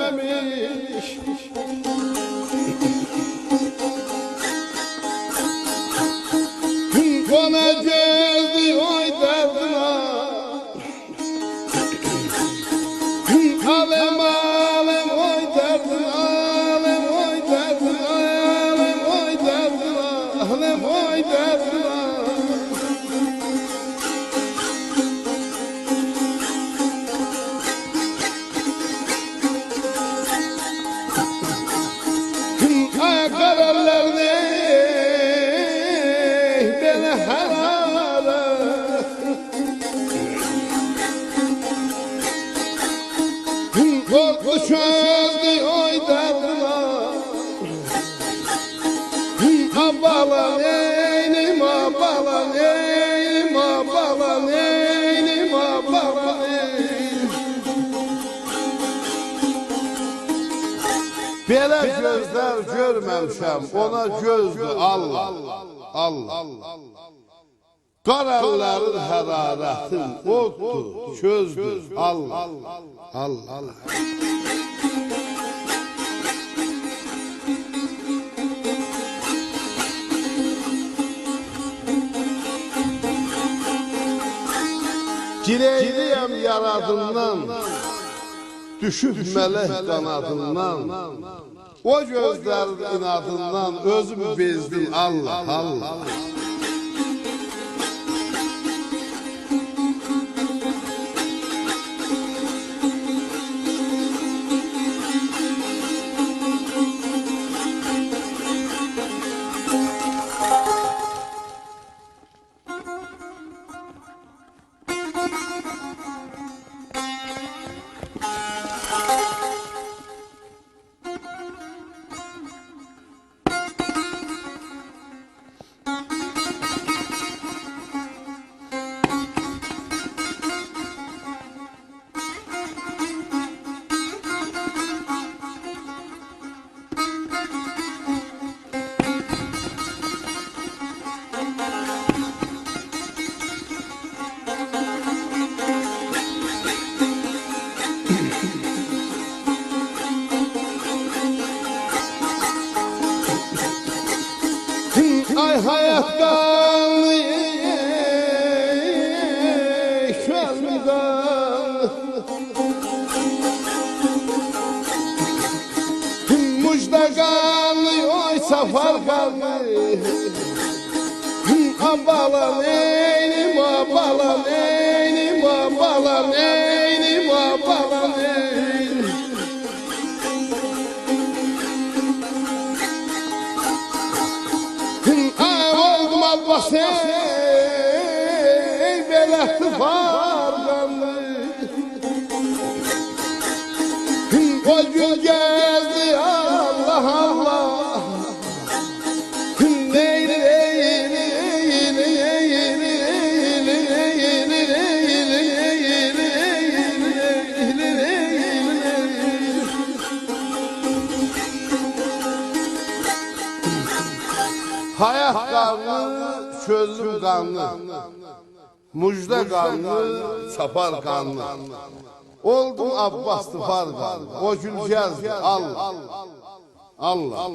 görmemiş. Ona geldi oy derdine. Alem alem oy derdine, alem oy derdine, alem oy derdine, alem oy derdine. Ayakkabılar ne beni harara. Korku çözdü oy derdine. Abalan eynim abalan eynim abalan eynim abalan eynim. Belə gözler görməmişəm, ona gözdür Allah, Allah. Qararların hərarətin oddur, közdür Allah, Allah. Gireyliyəm yaradından, düşüb mələk qanadından, o gözlərin inadından özümü bezdim Allah, Allah. Ay hayattan şölden müjde kanlı oy safar kanlı. Abalan eynim abalan eynim abalan eynim abalan eynim. Oldum Abbas ey beləxti farqanlı. O gün gezdi Allah Allah. Neyli eyli eyli eyli eyli eyli eyli eyli eyli eyli. Hayat kanlı, çöllüm kanlı, müjde kanlı, çapar kanlı. Oldum Abbas tıfar kanlı, o gün geldi Allah, Allah.